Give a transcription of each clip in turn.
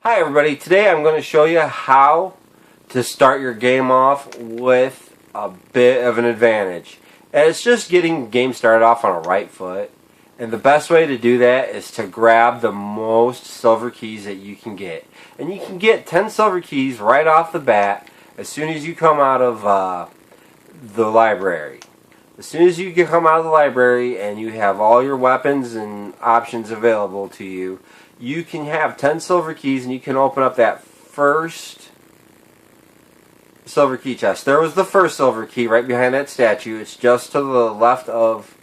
Hi everybody, today I'm going to show you how to start your game off with a bit of an advantage. And it's just getting the game started off on a right foot. And the best way to do that is to grab the most silver keys that you can get. And you can get 10 silver keys right off the bat as soon as you come out of the library. As soon as you come out of the library and you have all your weapons and options available to you, you can have 10 silver keys and you can open up that first silver key chest. There was the first silver key right behind that statue. It's just to the left of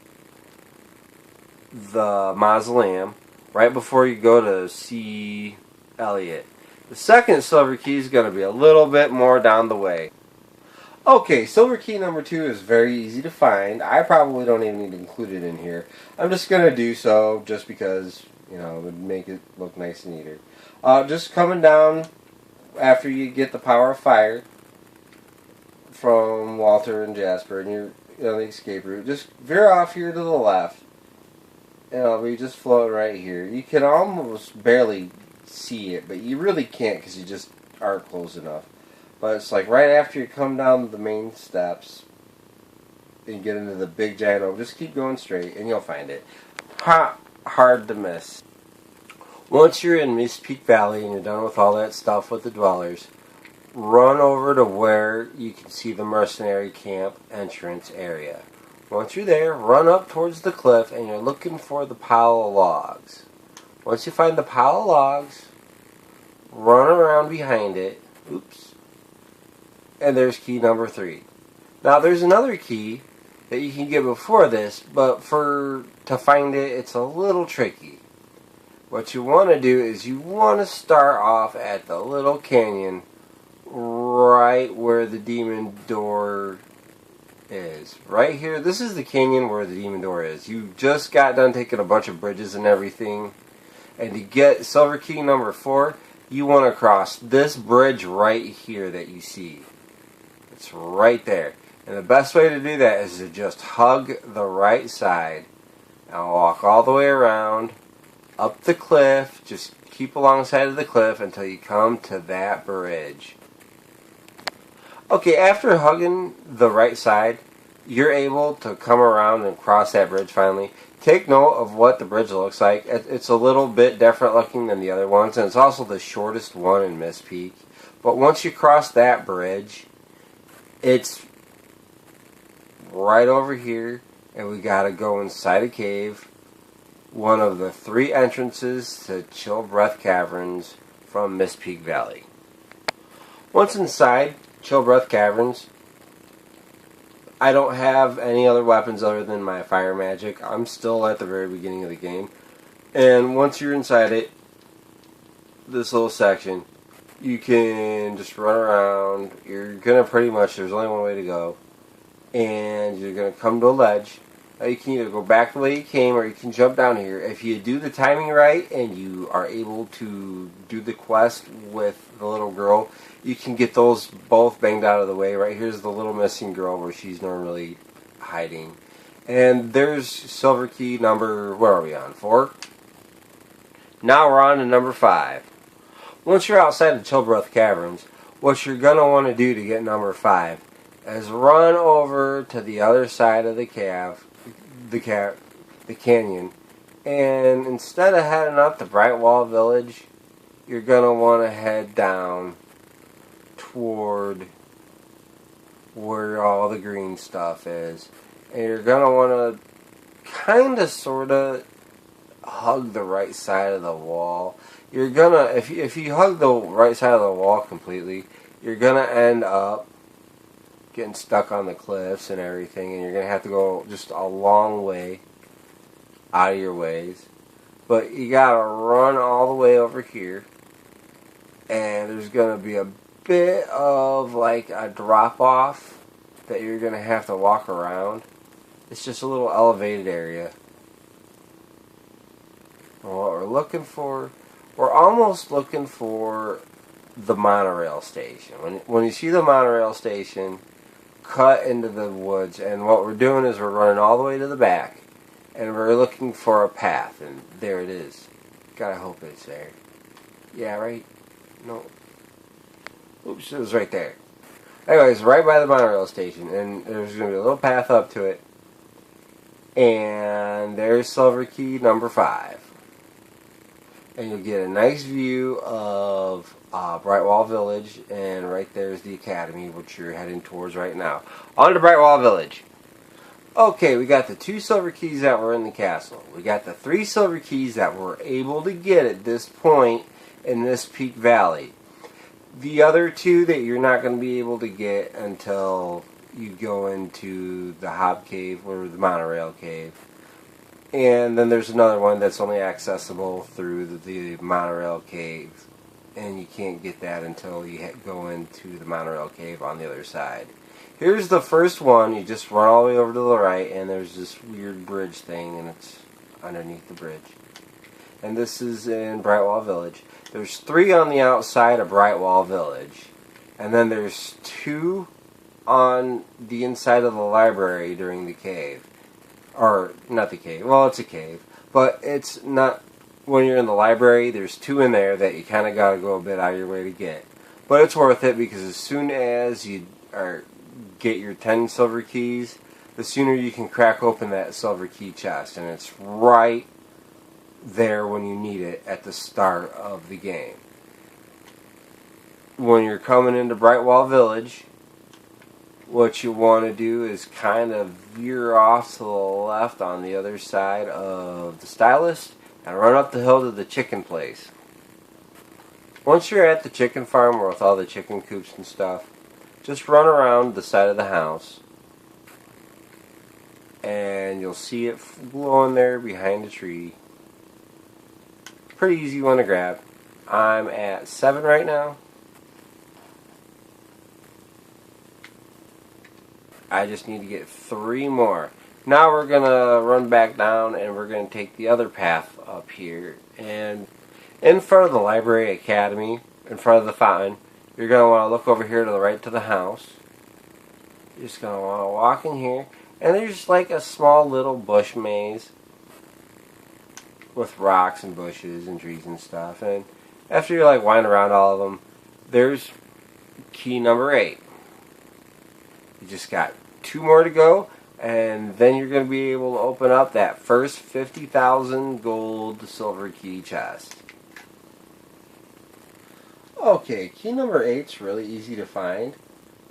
the mausoleum, right before you go to see Elliot. The second silver key is going to be a little bit more down the way. Okay, silver key number 2 is very easy to find. I probably don't even need to include it in here. I'm just going to do so just because, you know, it would make it look nice and neater. Just coming down after you get the power of fire from Walter and Jasper and you're on the escape route, just veer off here to the left. And it'll be just floating right here. You can almost barely see it, but you really can't because you just aren't close enough. But it's like right after you come down the main steps and get into the big giant oak, just keep going straight and you'll find it. Hard to miss. Once you're in Mist Peak Valley and you're done with all that stuff with the dwellers, run over to where you can see the mercenary camp entrance area. Once you're there, run up towards the cliff and you're looking for the pile of logs. Once you find the pile of logs, run around behind it. Oops. And there's key number 3. Now there's another key that you can get before this, but to find it, it's a little tricky. What you want to do is you want to start off at the little canyon right where the demon door is. Right here, this is the canyon where the demon door is. You just got done taking a bunch of bridges and everything. And to get silver key number 4, you want to cross this bridge right here that you see. It's right there. And the best way to do that is to just hug the right side and walk all the way around, up the cliff, just keep alongside of the cliff until you come to that bridge. Okay, after hugging the right side, you're able to come around and cross that bridge finally. Take note of what the bridge looks like. It's a little bit different looking than the other ones, and it's also the shortest one in Mist Peak. But once you cross that bridge, it's right over here, and we gotta go inside a cave. One of the 3 entrances to Chill Breath Caverns from Mist Peak Valley. Once inside Chill Breath Caverns, I don't have any other weapons other than my fire magic. I'm still at the very beginning of the game. And once you're inside it, this little section, you can just run around. You're going to pretty much, there's only one way to go. And you're going to come to a ledge. Now you can either go back the way you came or you can jump down here. If you do the timing right and you are able to do the quest with the little girl, you can get those both banged out of the way. Right here's the little missing girl where she's normally hiding. And there's silver key number, where are we on? 4? Now we're on to number 5. Once you're outside the Chill Breath Caverns, what you're going to want to do to get number 5 is run over to the other side of the canyon, and instead of heading up the Bright Wall Village, you're going to want to head down toward where all the green stuff is. And you're going to want to kind of sort of hug the right side of the wall. You're going to, if you hug the right side of the wall completely, you're going to end up getting stuck on the cliffs and everything, and you're going to have to go just a long way out of your ways. But you got to run all the way over here, and there's going to be a bit of like a drop off that you're going to have to walk around. It's just a little elevated area. And what we're looking for, we're almost looking for the monorail station. When you see the monorail station, cut into the woods, and what we're doing is we're running all the way to the back, and we're looking for a path, and there it is. Gotta hope it's there. Yeah, right? No. Oops, it was right there. Anyways, right by the monorail station, and there's going to be a little path up to it. And there's silver key number 5. And you'll get a nice view of Brightwall Village, and right there's the academy, which you're heading towards right now. On to Brightwall Village. Okay, we got the 2 silver keys that were in the castle. We got the 3 silver keys that we're able to get at this point in this Peak Valley. The other 2 that you're not going to be able to get until you go into the Hob Cave or the Monorail Cave. And then there's another one that's only accessible through the Monorail Cave. And you can't get that until you go into the Monorail Cave on the other side. Here's the first one. You just run all the way over to the right, and there's this weird bridge thing, and it's underneath the bridge. And this is in Brightwall Village. There's 3 on the outside of Brightwall Village. And then there's 2 on the inside of the library during the cave. Or, not the cave. Well, it's a cave. But it's not... When you're in the library, there's 2 in there that you kind of got to go a bit out of your way to get. But it's worth it, because as soon as you get your 10 silver keys, the sooner you can crack open that silver key chest. And it's right there when you need it at the start of the game. When you're coming into Brightwall Village, what you want to do is kind of veer off to the left on the other side of the Stylist and run up the hill to the chicken place. Once you're at the chicken farm with all the chicken coops and stuff, just run around the side of the house and you'll see it glowing there behind a tree. Pretty easy one to grab. I'm at 7 right now. I just need to get 3 more. Now we're going to run back down and we're going to take the other path up here. And in front of the Library Academy, in front of the fountain, you're going to want to look over here to the right to the house. You're just going to want to walk in here. And there's like a small little bush maze with rocks and bushes and trees and stuff. And after you like wind around all of them, there's key number 8. You just got 2 more to go, and then you're going to be able to open up that first 50,000 gold silver key chest. Okay, key number 8's really easy to find.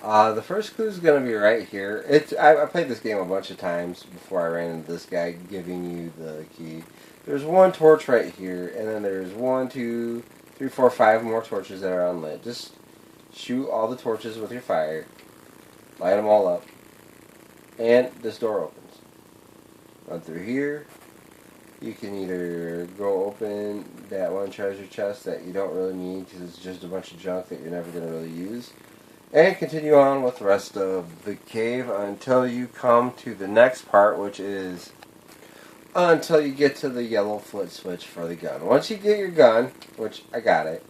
The first clue is going to be right here. I played this game a bunch of times before I ran into this guy giving you the key. There's 1 torch right here, and then there's 1, 2, 3, 4, 5 more torches that are unlit. Just shoot all the torches with your fire. Light them all up. And this door opens. Run through here. You can either go open that 1 treasure chest that you don't really need because it's just a bunch of junk that you're never going to really use. And continue on with the rest of the cave until you come to the next part, which is until you get to the yellow flip switch for the gun. Once you get your gun, which I got it,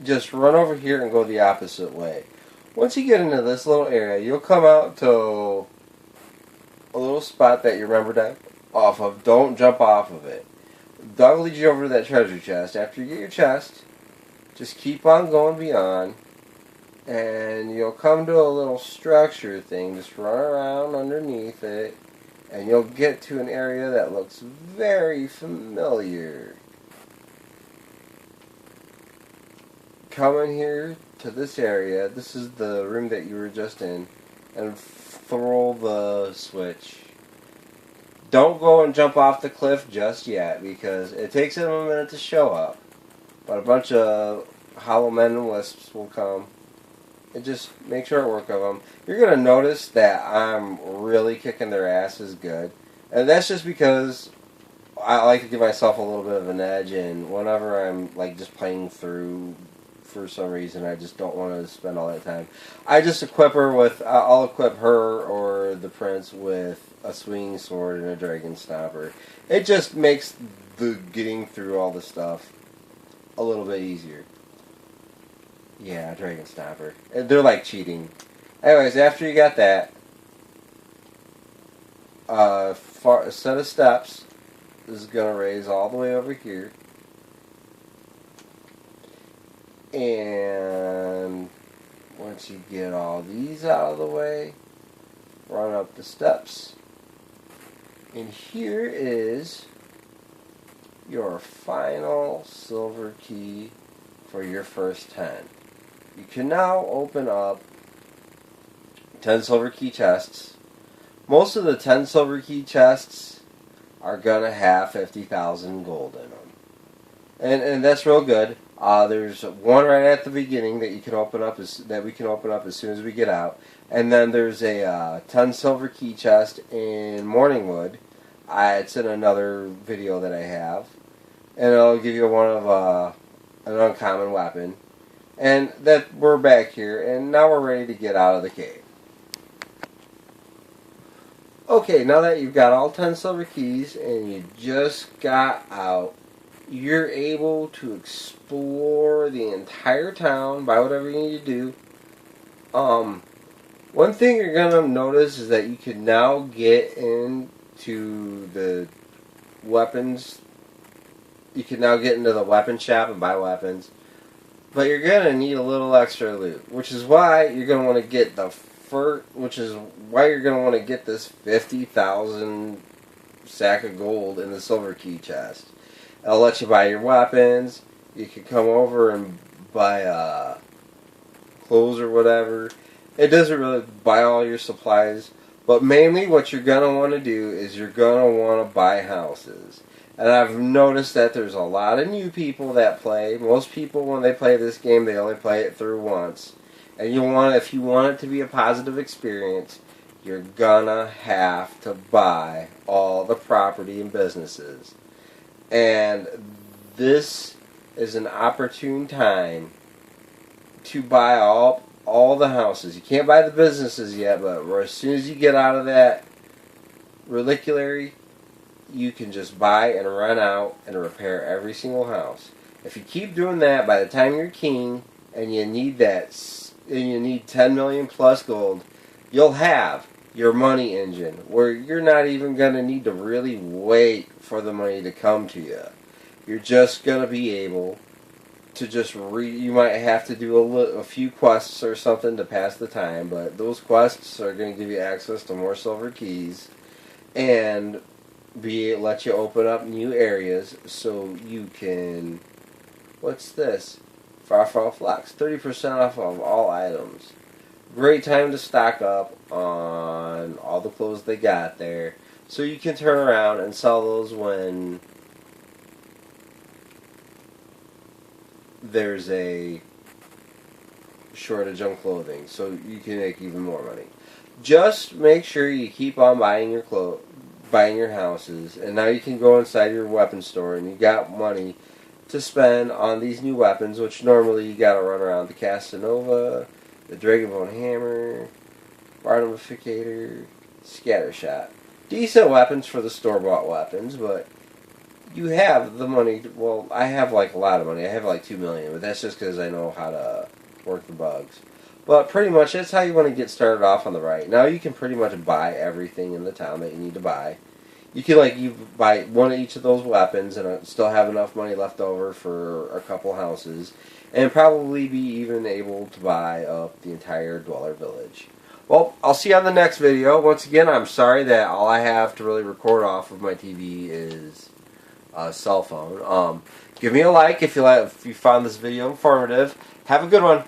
just run over here and go the opposite way. Once you get into this little area, you'll come out to a little spot that you remembered off of. Don't jump off of it. Dog leads you over to that treasure chest. After you get your chest, just keep on going beyond, and you'll come to a little structure thing. Just run around underneath it, and you'll get to an area that looks very familiar. Come in here to this area. This is the room that you were just in, and throw the switch. Don't go and jump off the cliff just yet, because it takes them a minute to show up. But a bunch of hollow men and wisps will come. And just make short work of them. You're going to notice that I'm really kicking their asses good. And that's just because I like to give myself a little bit of an edge, and whenever I'm like just playing through, for some reason, I just don't want to spend all that time. I just equip her with, I'll equip her or the prince with a swinging sword and a dragon stomper. It just makes the getting through all the stuff a little bit easier. Yeah, dragon stomper. They're like cheating. Anyways, after you got that, a set of steps is going to raise all the way over here. And once you get all these out of the way, run up the steps. And here is your final silver key for your first 10. You can now open up 10 silver key chests. Most of the 10 silver key chests are going to have 50,000 gold in them. And that's real good. There's one right at the beginning that you can open up we can open up as soon as we get out. And then there's a 10 silver key chest in Morningwood. It's in another video that I have. And it'll give you one of an uncommon weapon. And that we're back here, and now we're ready to get out of the cave. Okay, now that you've got all 10 silver keys and you just got out, you're able to explore the entire town, buy whatever you need to do. One thing you're going to notice is that you can now get into the weapons. You can now get into the weapon shop and buy weapons. But you're going to need a little extra loot, which is why you're going to want to get this 50,000 sack of gold in the silver key chest. It'll let you buy your weapons. You can come over and buy clothes or whatever. It doesn't really buy all your supplies, but mainly what you're going to want to do is you're going to want to buy houses. And I've noticed that there's a lot of new people that play. Most people, when they play this game, they only play it through once. And if you want it to be a positive experience, you're gonna have to buy all the property and businesses. And this is an opportune time to buy all the houses. You can't buy the businesses yet, but as soon as you get out of that reliquary, you can just buy and rent out and repair every single house. If you keep doing that, by the time you're king and you need 10 million plus gold, you'll have your money engine where you're not even going to need to really wait for the money to come to you. You're just going to be able to just you might have to do a few quests or something to pass the time, but those quests are going to give you access to more silver keys and let you open up new areas so you can... What's this? Farfall Flex. 30% off of all items. Great time to stock up on all the clothes they got there. So you can turn around and sell those when there's a shortage on clothing. So you can make even more money. Just make sure you keep on buying your houses, and now you can go inside your weapon store and you got money to spend on these new weapons, which normally you gotta run around the Casanova, the Dragonbone Hammer, Barnamificator, Scattershot. Decent weapons for the store-bought weapons, but you have the money. Well, I have like a lot of money. I have like 2 million, but that's just because I know how to work the bugs. But pretty much that's how you want to get started off on the right. Now you can pretty much buy everything in the town that you need to buy. You can you buy one of each of those weapons and still have enough money left over for a couple houses, and probably be even able to buy up the entire Dweller Village. Well, I'll see you on the next video. Once again, I'm sorry that all I have to really record off of my TV is a cell phone. Give me a like if you found this video informative. Have a good one.